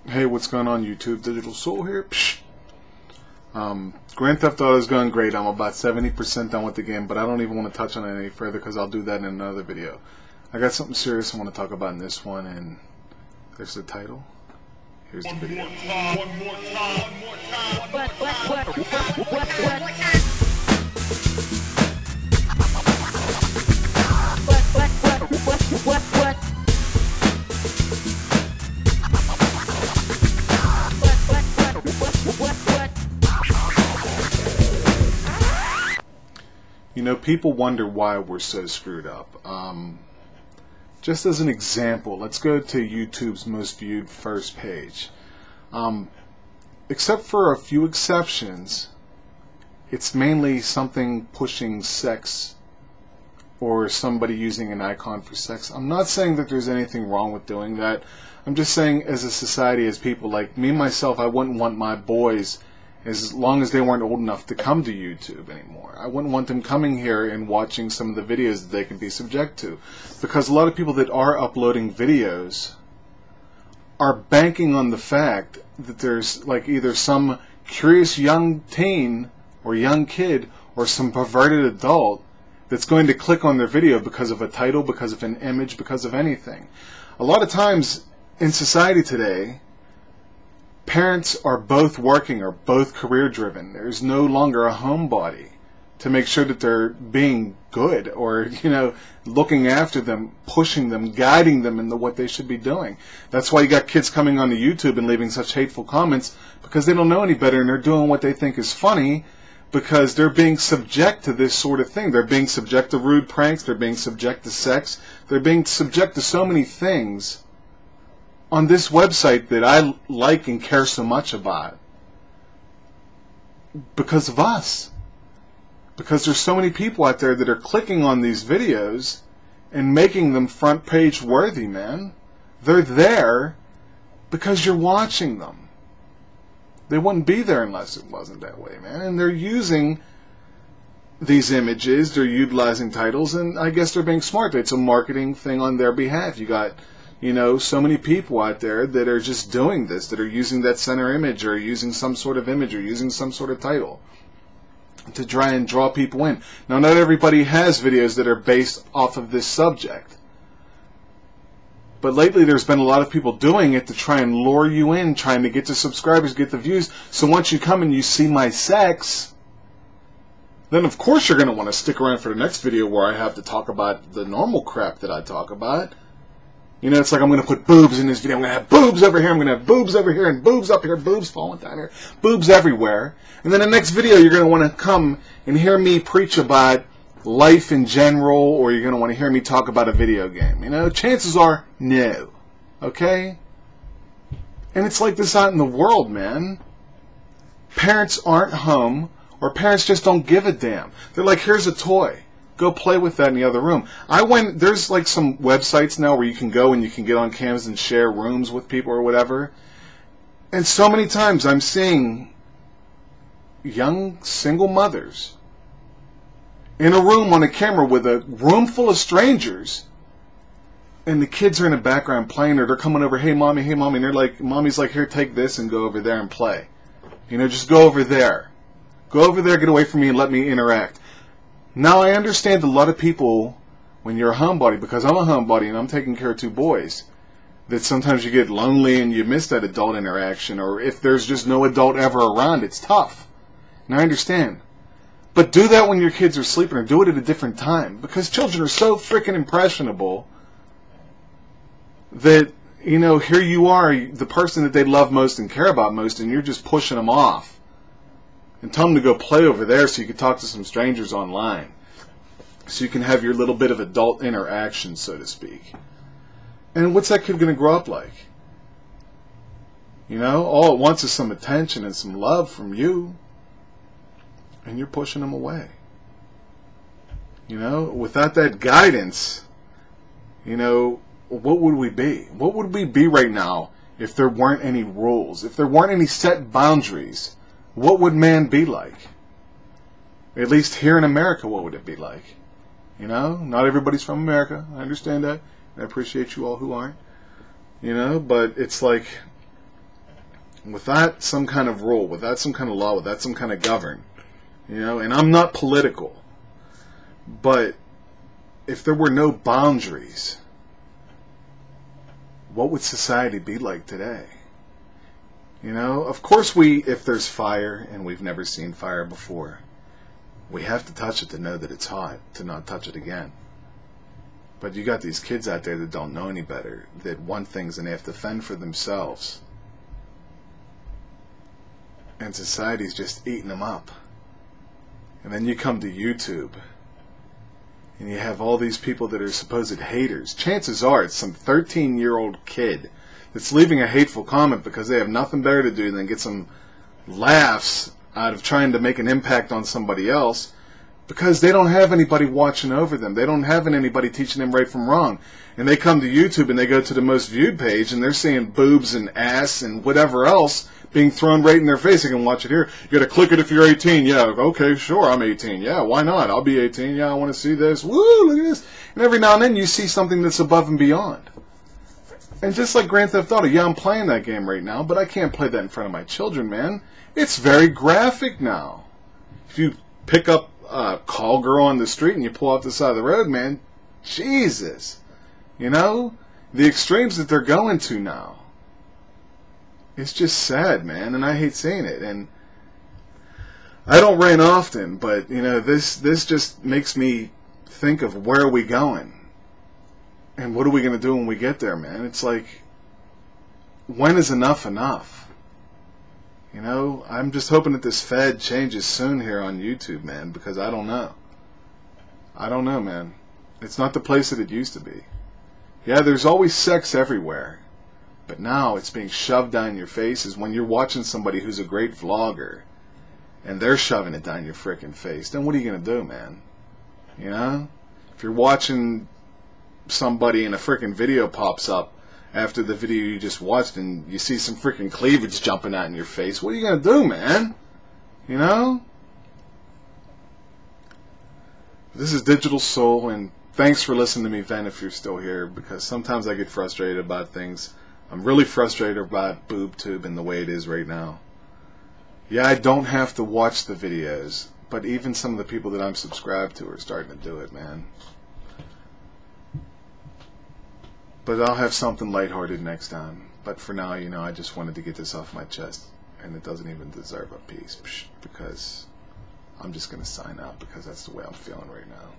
Hey, what's going on YouTube? DiGiTiLsOuL here. Grand Theft Auto is going great. I'm about 70% done with the game, but I don't even want to touch on it any further because I'll do that in another video. I got something serious I want to talk about in this one, and there's the title. Here's the video. One more time. You know, people wonder why we're so screwed up. Just as an example, let's go to YouTube's most viewed first page. Except for a few exceptions, it's mainly something pushing sex or somebody using an icon for sex. I'm not saying that there's anything wrong with doing that. I'm just saying, as a society, as people, like me myself, I wouldn't want my boys, as long as they weren't old enough to come to YouTube anymore, I wouldn't want them coming here and watching some of the videos that they can be subject to. Because a lot of people that are uploading videos are banking on the fact that there's like either some curious young teen or young kid or some perverted adult that's going to click on their video because of a title, because of an image, because of anything. A lot of times in society today, parents are both working or both career driven. There's no longer a homebody to make sure that they're being good or, looking after them, pushing them, guiding them into what they should be doing. That's why you got kids coming onto YouTube and leaving such hateful comments, because they don't know any better and they're doing what they think is funny because they're being subject to this sort of thing. They're being subject to rude pranks, they're being subject to sex, they're being subject to so many things on this website that I like and care so much about because of us. Because there's so many people out there that are clicking on these videos and making them front page worthy, man. They're there because you're watching them. They wouldn't be there unless it wasn't that way, man. And they're using these images, they're utilizing titles, and I guess they're being smart. It's a marketing thing on their behalf. You got so many people out there that are just doing this, that are using that center image or using some sort of image or using some sort of title to try and draw people in. Now, not everybody has videos that are based off of this subject. But lately there's been a lot of people doing it to try and lure you in, trying to get the subscribers, get the views. So once you come and you see my sex, then of course you're going to want to stick around for the next video where I have to talk about the normal crap that I talk about. It's like I'm going to put boobs in this video. I'm going to have boobs over here. I'm going to have boobs over here and boobs up here, boobs falling down here, boobs everywhere. And then the next video you're going to want to come and hear me preach about life in general, or you're going to want to hear me talk about a video game. Chances are no. Okay? And it's like this out in the world, man. Parents aren't home, or parents just don't give a damn. They're like, here's a toy. Go play with that in the other room. There's like some websites now where you can go and you can get on cams and share rooms with people or whatever. And so many times I'm seeing young single mothers in a room on a camera with a room full of strangers, and the kids are in the background playing, or they're coming over, hey mommy, and they're like, mommy's like, here, take this and go over there and play. Just go over there. Go over there, get away from me and let me interact. Now, I understand a lot of people, when you're a homebody, because I'm a homebody and I'm taking care of two boys, that sometimes you get lonely and you miss that adult interaction, or if there's just no adult ever around, it's tough. And I understand. But do that when your kids are sleeping, or do it at a different time, because children are so freaking impressionable that, here you are, the person that they love most and care about most, and you're just pushing them off. And tell them to go play over there so you can talk to some strangers online. So you can have your little bit of adult interaction, so to speak. And what's that kid going to grow up like? All it wants is some attention and some love from you. And you're pushing them away. Without that guidance, what would we be? What would we be right now if there weren't any rules? If there weren't any set boundaries? What would man be like? At least here in America, what would it be like? Not everybody's from America. I understand that. I appreciate you all who aren't. But it's like, without some kind of rule, without some kind of law, without some kind of govern. You know, and I'm not political, but if there were no boundaries, what would society be like today? You know, of course if there's fire and we've never seen fire before, we have to touch it to know that it's hot, to not touch it again. But you got these kids out there that don't know any better, that want things and they have to fend for themselves. And society's just eating them up. And then you come to YouTube, and you have all these people that are supposed haters. Chances are it's some 13-year-old kid that's leaving a hateful comment because they have nothing better to do than get some laughs out of trying to make an impact on somebody else, because they don't have anybody watching over them. They don't have anybody teaching them right from wrong. And they come to YouTube and they go to the most viewed page and they're seeing boobs and ass and whatever else being thrown right in their face. They can watch it here. You gotta click it if you're 18. Yeah, okay, sure, I'm 18. Yeah, why not? I'll be 18. Yeah, I want to see this. Woo, look at this. And every now and then you see something that's above and beyond. And just like Grand Theft Auto, yeah, I'm playing that game right now, but I can't play that in front of my children, man. It's very graphic now. If you pick up a call girl on the street and you pull off the side of the road, man, Jesus. You know? The extremes that they're going to now. It's just sad, man, and I hate seeing it. And I don't rant often, but, you know, this just makes me think of where are we going? And what are we going to do when we get there, man? It's like, when is enough enough? You know, I'm just hoping that this Fed changes soon here on YouTube, man, because I don't know. I don't know, man. It's not the place that it used to be. Yeah, there's always sex everywhere. But now it's being shoved down your face. Is when you're watching somebody who's a great vlogger and they're shoving it down your frickin' face. Then what are you going to do, man? You know? If you're watching somebody and a frickin' video pops up after the video you just watched and you see some frickin' cleavage jumping out in your face, what are you going to do, man? You know? This is DiGiTiLsOuL, and thanks for listening to me vent if you're still here, because sometimes I get frustrated about things. I'm really frustrated about BoobTube and the way it is right now. Yeah, I don't have to watch the videos, but even some of the people that I'm subscribed to are starting to do it, man. But I'll have something lighthearted next time. But for now, you know, I just wanted to get this off my chest, and it doesn't even deserve a piece, because I'm just going to sign out because that's the way I'm feeling right now.